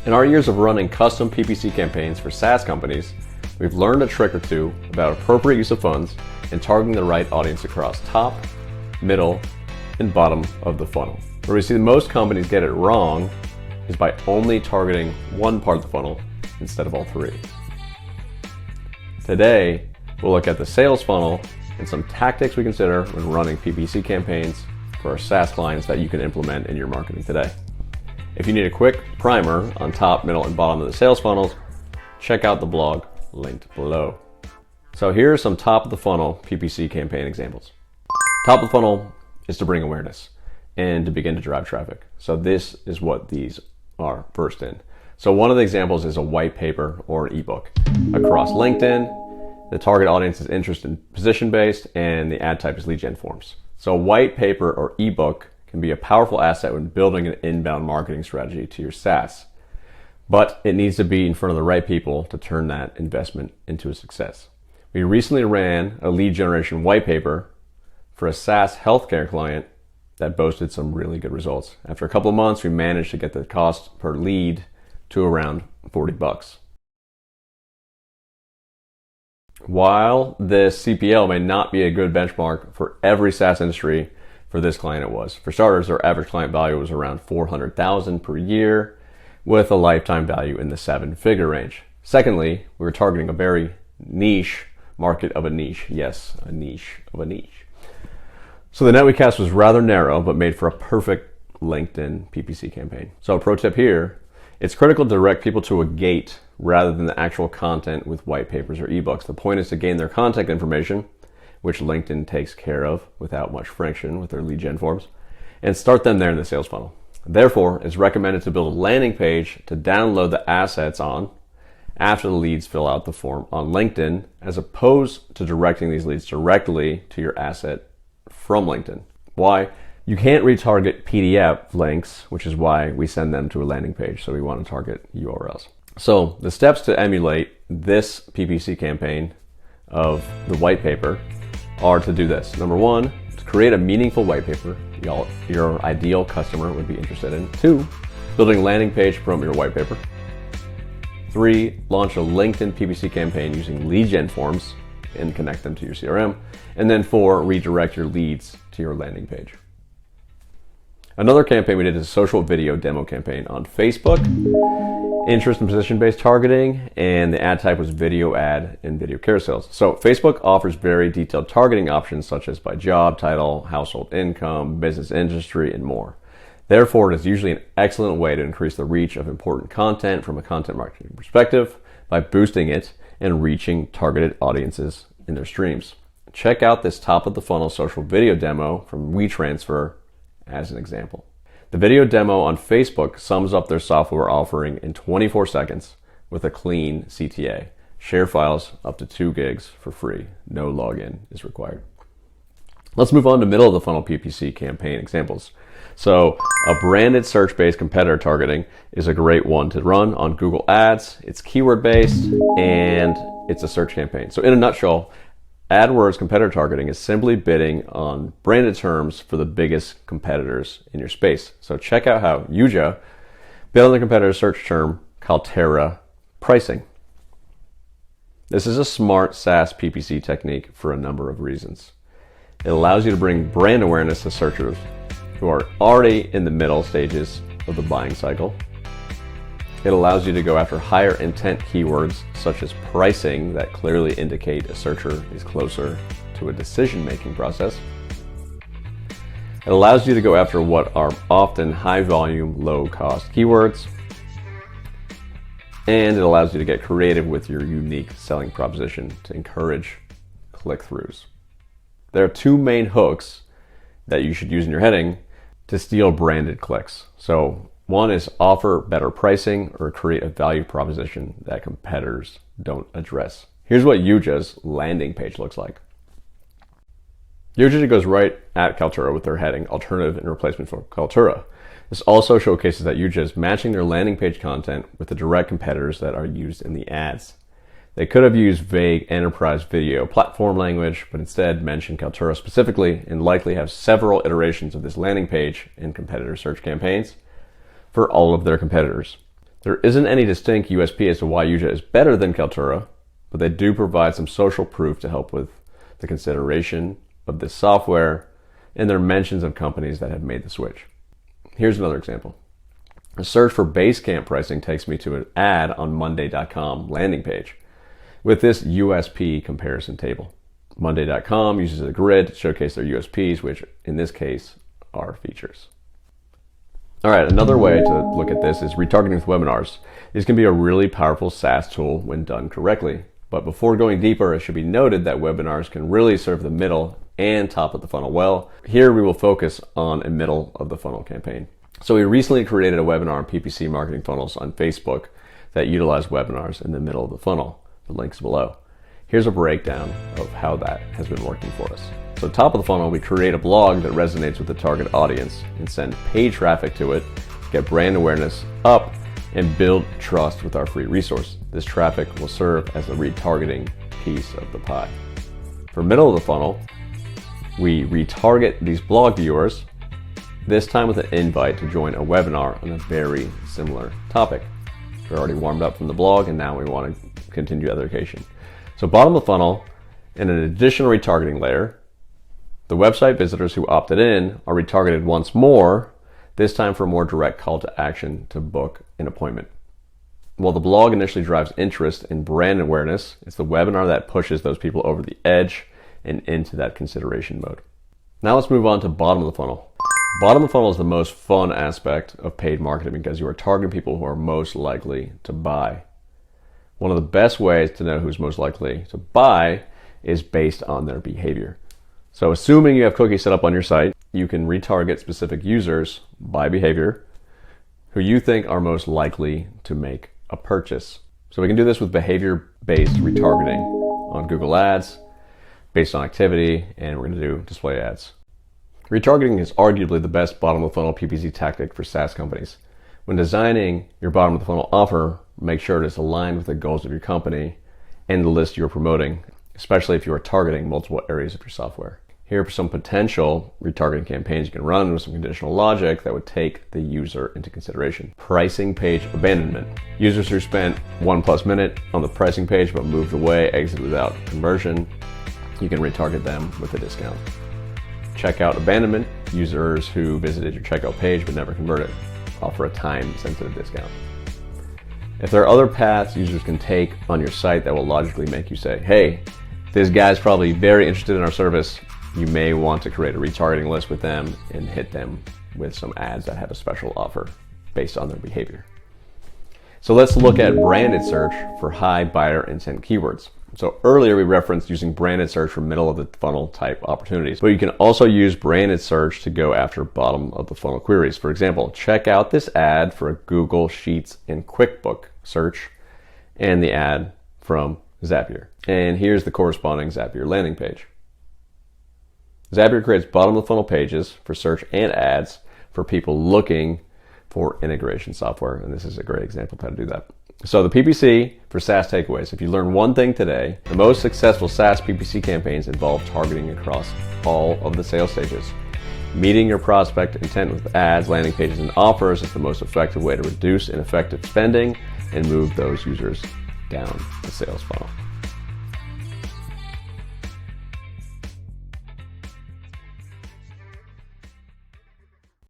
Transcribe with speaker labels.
Speaker 1: In our years of running custom PPC campaigns for SaaS companies, we've learned a trick or two about appropriate use of funds and targeting the right audience across top, middle, and bottom of the funnel. Where we see most companies get it wrong is by only targeting one part of the funnel instead of all three. Today, we'll look at the sales funnel and some tactics we consider when running PPC campaigns for our SaaS clients that you can implement in your marketing today. If you need a quick primer on top, middle, and bottom of the sales funnels, check out the blog linked below. So here are some top of the funnel PPC campaign examples. Top of the funnel is to bring awareness and to begin to drive traffic. So this is what these are first in. So one of the examples is a white paper or an ebook. Across LinkedIn, the target audience is interest and position-based, and the ad type is lead gen forms. So a white paper or ebook can be a powerful asset when building an inbound marketing strategy to your SaaS. But it needs to be in front of the right people to turn that investment into a success. We recently ran a lead generation white paper for a SaaS healthcare client that boasted some really good results. After a couple of months, we managed to get the cost per lead to around $40. While this CPL may not be a good benchmark for every SaaS industry, for this client it was. For starters, their average client value was around $400,000 per year with a lifetime value in the 7-figure range. Secondly, we were targeting a very niche market of a niche. Yes, a niche of a niche. So the net we cast was rather narrow, but made for a perfect LinkedIn PPC campaign. So a pro tip here, it's critical to direct people to a gate rather than the actual content with white papers or ebooks. The point is to gain their contact information, which LinkedIn takes care of without much friction with their lead gen forms, and start them there in the sales funnel. Therefore, it's recommended to build a landing page to download the assets on after the leads fill out the form on LinkedIn, as opposed to directing these leads directly to your asset from LinkedIn. Why? You can't retarget PDF links, which is why we send them to a landing page. So we want to target URLs. So the steps to emulate this PPC campaign of the white paper are to do this. Number one, to create a meaningful white paper your ideal customer would be interested in. 2, building a landing page from your white paper. 3, launch a LinkedIn PPC campaign using lead gen forms and connect them to your CRM. And then 4, redirect your leads to your landing page. Another campaign we did is a social video demo campaign on Facebook, interest and position-based targeting, and the ad type was video ad and video carousels. So Facebook offers very detailed targeting options such as by job title, household income, business industry, and more. Therefore, it is usually an excellent way to increase the reach of important content from a content marketing perspective by boosting it and reaching targeted audiences in their streams. Check out this top of the funnel social video demo from WeTransfer as an example. The video demo on Facebook sums up their software offering in 24 seconds with a clean CTA. Share files up to 2 gigs for free. No login is required. Let's move on to middle of the funnel PPC campaign examples. So a branded search-based competitor targeting is a great one to run on Google Ads. It's keyword-based and it's a search campaign. So in a nutshell, AdWords competitor targeting is simply bidding on branded terms for the biggest competitors in your space. So check out how Yuja bid on the competitor search term Kaltura pricing. This is a smart SaaS PPC technique for a number of reasons. It allows you to bring brand awareness to searchers who are already in the middle stages of the buying cycle. It allows you to go after higher intent keywords such as pricing that clearly indicate a searcher is closer to a decision-making process. It allows you to go after what are often high volume, low cost keywords. And it allows you to get creative with your unique selling proposition to encourage click-throughs. There are 2 main hooks that you should use in your heading to steal branded clicks. So one is offer better pricing or create a value proposition that competitors don't address. Here's what Yuja's landing page looks like. Yuja goes right at Kaltura with their heading alternative and replacement for Kaltura. This also showcases that Yuja is matching their landing page content with the direct competitors that are used in the ads. They could have used vague enterprise video platform language, but instead mentioned Kaltura specifically and likely have several iterations of this landing page in competitor search campaigns for all of their competitors. There isn't any distinct USP as to why Yuja is better than Kaltura, but they do provide some social proof to help with the consideration of this software and their mentions of companies that have made the switch. Here's another example. A search for Basecamp pricing takes me to an ad on Monday.com landing page with this USP comparison table. Monday.com uses a grid to showcase their USPs, which in this case are features. All right, another way to look at this is retargeting with webinars. This can be a really powerful SaaS tool when done correctly. But before going deeper, it should be noted that webinars can really serve the middle and top of the funnel well. Here we will focus on a middle of the funnel campaign. So we recently created a webinar on PPC marketing funnels on Facebook that utilize webinars in the middle of the funnel. The link's below. Here's a breakdown of how that has been working for us. So top of the funnel, we create a blog that resonates with the target audience and send paid traffic to it, get brand awareness up, and build trust with our free resource. This traffic will serve as a retargeting piece of the pie. For middle of the funnel, we retarget these blog viewers, this time with an invite to join a webinar on a very similar topic. They're already warmed up from the blog and now we want to continue education. So bottom of the funnel, and an additional retargeting layer, the website visitors who opted in are retargeted once more, this time for a more direct call to action to book an appointment. While the blog initially drives interest and brand awareness, it's the webinar that pushes those people over the edge and into that consideration mode. Now let's move on to bottom of the funnel. Bottom of the funnel is the most fun aspect of paid marketing because you are targeting people who are most likely to buy. One of the best ways to know who's most likely to buy is based on their behavior. So assuming you have cookies set up on your site, you can retarget specific users by behavior who you think are most likely to make a purchase. So we can do this with behavior-based retargeting on Google Ads, based on activity, and we're going to do display ads. Retargeting is arguably the best bottom of the funnel PPC tactic for SaaS companies. When designing your bottom of the funnel offer, make sure it is aligned with the goals of your company and the list you're promoting, especially if you are targeting multiple areas of your software. Here are some potential retargeting campaigns you can run with some conditional logic that would take the user into consideration. Pricing page abandonment. Users who spent 1+ minute on the pricing page but moved away, exited without conversion, you can retarget them with a discount. Checkout abandonment. Users who visited your checkout page but never converted. Offer a time-sensitive discount. If there are other paths users can take on your site that will logically make you say, hey, this guy's probably very interested in our service, you may want to create a retargeting list with them and hit them with some ads that have a special offer based on their behavior. So let's look at branded search for high buyer intent keywords. So earlier we referenced using branded search for middle of the funnel type opportunities, but you can also use branded search to go after bottom of the funnel queries. For example, check out this ad for a Google Sheets and QuickBook search and the ad from Zapier. And here's the corresponding Zapier landing page. Zapier creates bottom of the funnel pages for search and ads for people looking for integration software. And this is a great example of how to do that. So the PPC for SaaS takeaways. If you learn one thing today, the most successful SaaS PPC campaigns involve targeting across all of the sales stages. Meeting your prospect intent with ads, landing pages, and offers is the most effective way to reduce ineffective spending and move those users down the sales funnel.